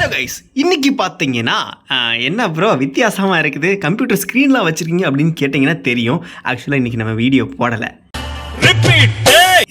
Hello guys, இன்னைக்கு பார்த்தீங்கன்னா என்ன ப்ரோ வித்தியாசமாக இருக்குது, கம்ப்யூட்டர் ஸ்க்ரீனில் வச்சுருக்கீங்க அப்படின்னு கேட்டிங்கன்னா தெரியும். ஆக்சுவலாக இன்றைக்கி நம்ம வீடியோ போடலை.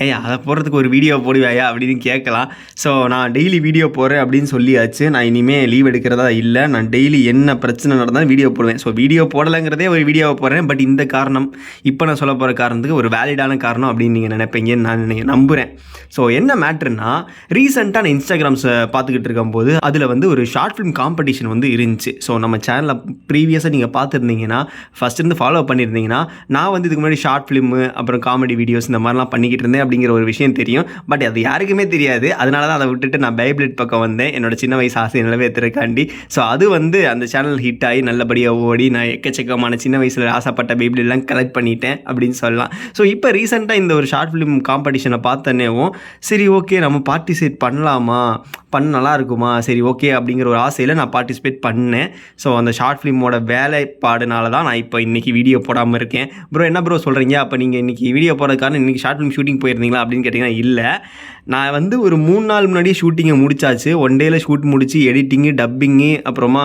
ஏயா அதை போடுறதுக்கு ஒரு வீடியோ போடுவாயா அப்படின்னு கேட்கலாம். ஸோ நான் டெய்லி வீடியோ போடுறேன் அப்படின்னு சொல்லியாச்சு. நான் இனிமேல் லீவ் எடுக்கிறதா இல்லை. நான் டெய்லி என்ன பிரச்சனை நடந்தாலும் வீடியோ போடுவேன். ஸோ வீடியோ போடலைங்கிறதே ஒரு வீடியோவை போடுறேன். பட் இந்த காரணம், இப்போ நான் சொல்ல போகிற காரணத்துக்கு ஒரு வேலிடான காரணம் அப்படின்னு நீங்கள் நினைப்பீங்கன்னு நான் நம்புகிறேன். ஸோ என்ன மேட்ருன்னா, ரீசெண்டாக நான் இன்ஸ்டாகிராம்ஸை பார்த்துக்கிட்டு இருக்கும்போது அதில் வந்து ஒரு ஷார்ட் ஃபிலிம் காம்படிஷன் வந்து இருந்துச்சு. ஸோ நம்ம சேனலில் ப்ரீவியஸாக நீங்கள் பார்த்துருந்தீங்கன்னா, ஃபஸ்ட் இருந்து ஃபாலோ பண்ணியிருந்தீங்கன்னா, நான் வந்து இதுக்கு முன்னாடி ஷார்ட் ஃபிலிமு அப்புறம் காமெடி வீடியோஸ் இந்த மாதிரிலாம் பண்ணிக்கிட்டு இருந்தேன் அப்படிங்கிற ஒரு விஷயம் தெரியும். பட் அது யாருக்குமே தெரியாது. அதனால தான் அதை விட்டுட்டு நான் பைபிளேட் பக்கம் வந்தேன், என்னோட சின்ன வயசு ஆசையை நிறைவேற்றுறக்காண்டி. ஸோ அது வந்து அந்த சேனல் ஹிட் ஆகி நல்லபடியாக ஓடி நான் எக்கச்சக்கமான சின்ன வயசில் ஆசைப்பட்ட பைபிளெலாம் கலெக்ட் பண்ணிட்டேன் அப்படின்னு சொல்லலாம். ஸோ இப்போ ரீசெண்டாக இந்த ஒரு ஷார்ட் ஃபிலிம் காம்படிஷனை பார்த்தனேவும் சரி ஓகே நம்ம பார்ட்டிசிபேட் பண்ணலாமா, நல்லா இருக்குமா, சரி ஓகே அப்படிங்கிற ஒரு ஆசையில் நான் பார்ட்டிசிபேட் பண்ணேன். ஸோ அந்த ஷார்ட் ஃபிலிமோட வேலைப்பாடுனால தான் நான் இப்போ இன்றைக்கி வீடியோ போடாமல் இருக்கேன். ப்ரோ என்ன ப்ரோ சொல்கிறீங்க, அப்போ நீங்கள் இன்றைக்கி வீடியோ போடுறதுக்கான இன்றைக்கி ஷார்ட் ஃபிலிம் ஷூட்டிங் போயிருந்தீங்களா அப்படின்னு கேட்டிங்கன்னா இல்லை. நான் வந்து ஒரு 3 நாள் முன்னாடியே ஷூட்டிங்கை முடிச்சாச்சு. 1 டேயில் ஷூட் முடிச்சு எடிட்டிங்கு டப்பிங்கு அப்புறமா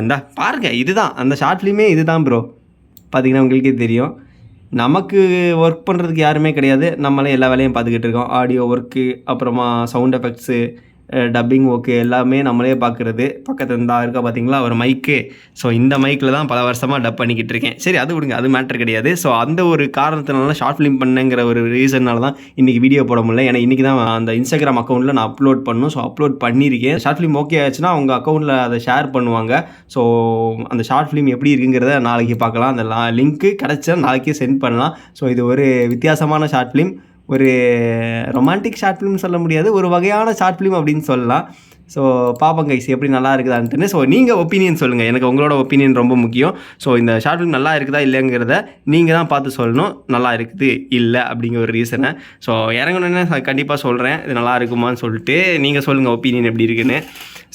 இந்த பாருங்கள் இதுதான் அந்த ஷார்ட் ஃபிலிமே இதுதான் ப்ரோ. பார்த்திங்கன்னா உங்களுக்கே தெரியும், நமக்கு ஒர்க் பண்ணுறதுக்கு யாருமே கிடையாது. நம்மளே எல்லா வேலையும் பார்த்துக்கிட்டு இருக்கோம். ஆடியோ ஒர்க்கு அப்புறமா சவுண்ட் எஃபெக்ட்ஸு டப்பிங் ஓகே எல்லாமே நம்மளே பார்க்குறது. பக்கத்தில் இருந்தால் இருக்கா பார்த்தீங்களா ஒரு மைக்கு. ஸோ இந்த மைக்கில் தான் பல வருஷமாக டப் பண்ணிக்கிட்டு இருக்கேன். சரி அது விடுங்க, அது மேட்டர் கிடையாது. ஸோ அந்த ஒரு காரணத்தினால ஷார்ட் ஃபிலிம் பண்ணேங்கிற ஒரு ரீசன்னால தான் இன்றைக்கி வீடியோ போட முடியல. ஏன்னா இன்றைக்கி தான் அந்த இன்ஸ்டாகிராம் அக்கௌண்ட்டில் நான் அப்லோட் பண்ணணும். ஸோ அப்லோட் பண்ணியிருக்கேன். ஷார்ட் ஃபிலிம் ஓகே ஆச்சுன்னா அவங்க அக்கௌண்ட்டில் அதை ஷேர் பண்ணுவாங்க. ஸோ அந்த ஷார்ட் ஃபிலிம் எப்படி இருக்குங்கிறத நாளைக்கு பார்க்கலாம். அந்த லிங்க்கு கிடச்சா நாளைக்கே சென்ட் பண்ணலாம். ஸோ இது ஒரு வித்தியாசமான ஷார்ட் ஃபிலிம், ஒரு ரொமான்டிக் ஷார்ட் ஃபிலிம்னு சொல்ல முடியாது, ஒரு வகையான ஷார்ட் ஃபிலிம் அப்படின்னு சொல்லலாம். ஸோ பாப்போம் கைஸ் எப்படி நல்லா இருக்குதான்ட்டுன்னு. ஸோ நீங்கள் ஒப்பீனியன் சொல்லுங்கள், எனக்கு உங்களோட ஒப்பீனியன் ரொம்ப முக்கியம். ஸோ இந்த ஷார்ட் ஃபிலிம் நல்லா இருக்குதா இல்லைங்கிறத நீங்கள் தான் பார்த்து சொல்லணும். நல்லா இருக்குது இல்லை அப்படிங்கிற ஒரு ரீசனை. ஸோ இறங்கணுன்னு கண்டிப்பாக சொல்கிறேன், இது நல்லா இருக்குமான்னு சொல்லிட்டு நீங்கள் சொல்லுங்கள் ஒப்பீனியன் எப்படி இருக்குன்னு.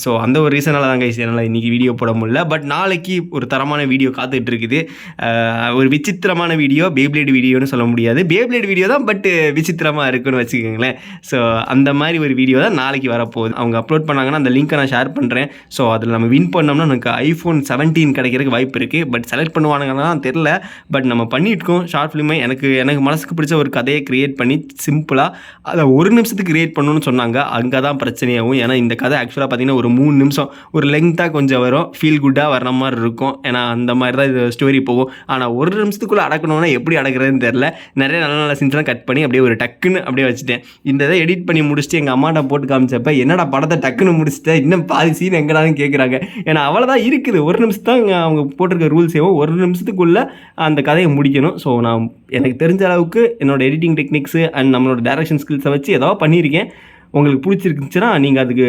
ஸோ அந்த ஒரு ரீசனால் தான் கைஸ் என்னால் இன்றைக்கி வீடியோ போட முடியல. பட் நாளைக்கு ஒரு தரமான வீடியோ காத்துட்டு இருக்குது. ஒரு விசித்திரமான வீடியோ, பேப்ளேட் வீடியோன்னு சொல்ல முடியாது, பேப்ளேட் வீடியோ தான், பட் விசித்திரமாக இருக்குன்னு வச்சுக்கோங்களேன். ஸோ அந்த மாதிரி ஒரு வீடியோ தான் நாளைக்கு வரப்போகுது. அவங்க அப்லோட் பண்ணாங்கன்னா அந்த லிங்க்கை நான் ஷேர் பண்ணுறேன். ஸோ அதில் நம்ம வின் பண்ணோம்னா எனக்கு iPhone 17 கிடைக்கிறதுக்கு வாய்ப்பு இருக்குது. பட் செலக்ட் பண்ணுவானுங்கன்னா தெரில. பட் நம்ம பண்ணியிருக்கோம் ஷார்ட் ஃபிலிமை. எனக்கு மனசுக்கு பிடிச்ச ஒரு கதையை க்ரியேட் பண்ணி சிம்பிளாக அதை 1 நிமிஷத்துக்கு க்ரியேட் பண்ணணும்னு சொன்னாங்க. அங்கே தான் பிரச்சனையாகும். ஏன்னா இந்த கதை ஆக்சுவலாக பார்த்திங்கன்னா ஒரு 3 நிமிஷம், ஒரு லெங்க்த்தாக கொஞ்சம் வரும், ஃபீல் குட்டாக வர்ற மாதிரி இருக்கும். ஏன்னா அந்த மாதிரி தான் இது ஸ்டோரி போகும். ஆனால் 1 நிமிஷத்துக்குள்ளே அடக்கணும்னா எப்படி அடக்கிறதுன்னு தெரில. நிறைய நல்ல நல்ல சீன்ஸ்லாம் கட் பண்ணி அப்படியே ஒரு டக்குன்னு அப்படியே வச்சுட்டேன். இந்த இதை எடிட் பண்ணி முடிச்சுட்டு எங்கள் அம்மாட்ட போட்டு காமிச்சப்ப என்னடா படத்தை டக்குன்னு முடிச்சுட்டேன், இன்னும் பாதி சீன் எங்கடான்னு கேட்குறாங்க. ஏன்னா அவ்வளோதான் இருக்குது, 1 நிமிஷம் தான் அவங்க போட்டிருக்க ரூல்ஸ் ஏவும், 1 நிமிஷத்துக்குள்ளே அந்த கதையை முடிக்கணும். ஸோ நான் எனக்கு தெரிஞ்ச அளவுக்கு என்னோடய எடிட்டிங் டெக்னிக்ஸு அண்ட் நம்மளோட டைரக்ஷன் ஸ்கில்ஸை வச்சு ஏதோ பண்ணியிருக்கேன். உங்களுக்கு பிடிச்சிருந்துச்சுன்னா நீங்கள் அதுக்கு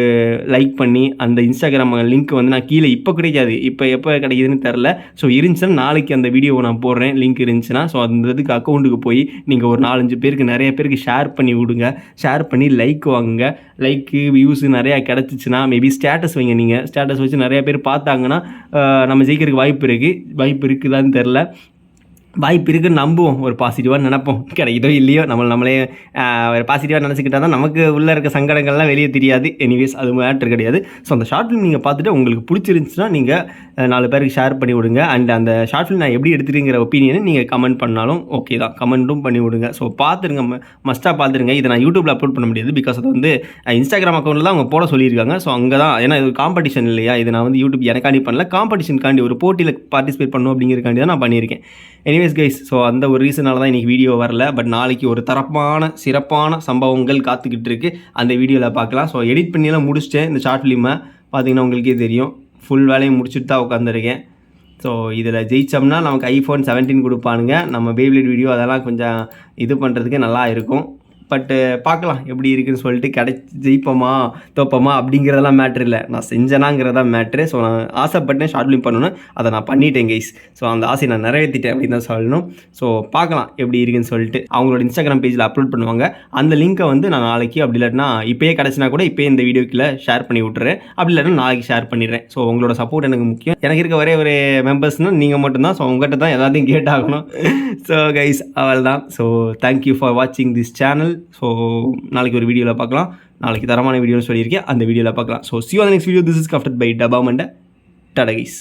லைக் பண்ணி அந்த இன்ஸ்டாகிராம் லிங்க் வந்து நான் கீழே இப்போ கிடைக்காது, இப்போ எப்போ கிடைக்குதுன்னு தெரில. ஸோ இருந்துச்சுன்னா நாளைக்கு அந்த வீடியோவை நான் போடுறேன், லிங்க் இருந்துச்சுன்னா. ஸோ அந்த இதுக்கு அக்கௌண்ட்டுக்கு போய் நீங்கள் ஒரு 4-5 பேருக்கு நிறைய பேருக்கு ஷேர் பண்ணி விடுங்க. ஷேர் பண்ணி லைக் வாங்குங்க. லைக்கு வியூஸு நிறையா கிடச்சிச்சின்னா மேபி ஸ்டேட்டஸ் வைங்க. நீங்கள் ஸ்டேட்டஸ் வச்சு நிறைய பேர் பார்த்தாங்கன்னா நம்ம ஜெயிக்கிறதுக்கு வாய்ப்பு இருக்குதான்னு தெரில. வாய்ப்பு இருக்குன்னு நம்புவோம், ஒரு பாசிட்டிவாக நினைப்போம். கிடைக்குதோ இல்லையோ நம்மளே ஒரு பாசிட்டிவாக நினச்சிக்கிட்டா தான் நமக்கு உள்ளே இருக்க சங்கடங்கள்லாம் வெளியே தெரியாது. எனிவேஸ் அது மேட்ரு கிடையாது. ஸோ அந்த ஷார்ட் ஃபிலிம் நீங்கள் பார்த்துட்டு உங்களுக்கு பிடிச்சிருந்துச்சுன்னா நீங்கள் 4 பேருக்கு ஷேர் பண்ணி விடுங்க. அண்ட் அந்த ஷார்ட் ஃபிலிம் நான் எப்படி எடுத்துருங்கிற ஒப்பீனியனை நீங்கள் கமெண்ட் பண்ணாலும் ஓகே தான், கமெண்ட்டும் பண்ணி விடுங்க. ஸோ பார்த்துருங்க, மஸ்ட்டாக பார்த்துருங்க. இதை நான் யூடியூப்பில் அப்லோட் பண்ண முடியாது, பிகாஸ் அது வந்து இன்ஸ்டாகிராம் அக்கௌண்ட்டில் தான் அவங்க போட சொல்லியிருக்காங்க. ஸோ அங்கே தான், ஏன்னா இது காம்படிஷன் இல்லையா, இது நான் வந்து யூடியூப் எனக்காண்டி பண்ணல, காம்படிஷனுக்காண்டி ஒரு போட்டியில் பார்ட்டிசிபேட் பண்ணணும் அப்படிங்கிறக்காண்டி தான் நான் பண்ணியிருக்கேன். எனிவேஸ் கைஸ், ஸோ அந்த ஒரு ரீசனால தான் இன்றைக்கி வீடியோ வரல. பட் நாளைக்கு ஒரு சிறப்பான சம்பவங்கள் காத்துக்கிட்டு இருக்குது, அந்த வீடியோவில் பார்க்கலாம். ஸோ எடிட் பண்ணியெல்லாம் முடிச்சிட்டேன். இந்த ஷார்ட் ஃபிலிமை பார்த்தீங்கன்னா உங்களுக்கே தெரியும், ஃபுல் வேலையை முடிச்சுட்டு தான் உட்காந்துருக்கேன். ஸோ இதில் ஜெயித்தோம்னா நமக்கு iPhone 17 கொடுப்பானுங்க. நம்ம பேப்ளேட் வீடியோ அதெல்லாம் கொஞ்சம் இது பண்ணுறதுக்கு நல்லா இருக்கும். பட்டு பார்க்கலாம் எப்படி இருக்குதுன்னு சொல்லிட்டு, ஜெயிப்போமா தோப்போமா அப்படிங்கிறதெல்லாம் மேட்ரு இல்லை, நான் செஞ்சேனாங்கிறதான் மேட்ரு. ஸோ நான் ஆசைப்பட்டேன் ஷார்ட் ஃபிலிம் பண்ணணும், அதை நான் பண்ணிட்டேன் கைஸ். ஸோ அந்த ஆசையை நான் நிறைவேற்றிட்டேன் அப்படின்னு தான் சொல்லணும். ஸோ பார்க்கலாம் எப்படி இருக்குன்னு சொல்லிட்டு அவங்களோட இன்ஸ்டாகிராம் பேஜில் அப்லோட் பண்ணுவாங்க. அந்த லிங்க்கை வந்து நான் நாளைக்கு அப்படி இல்லாட்டினா இப்போயே கிடச்சினா கூட இப்போயே இந்த வீடியோக்கில் ஷேர் பண்ணி விட்டுறேன், அப்படி இல்லாட்டினா நாளைக்கு ஷேர் பண்ணிடுறேன். ஸோ உங்களோட சப்போர்ட் எனக்கு முக்கியம். எனக்கு இருக்க ஒரே மெம்பர்ஸ்னால் நீங்கள் மட்டும்தான். ஸோ உங்கள்கிட்ட தான் எல்லாத்தையும் கேட்டாகணும். ஸோ கைஸ் அவள் தான். ஸோ தேங்க்யூ ஃபார் வாட்சிங் திஸ் சேனல். ஸோ நாளைக்கு ஒரு வீடியோவில் பார்க்கலாம். நாளைக்கு தரமான வீடியோன்னு சொல்லியிருக்கேன், அந்த வீடியோவில் பார்க்கலாம். So see you on the next video. This is crafted by Dabba Manda. Tata guys.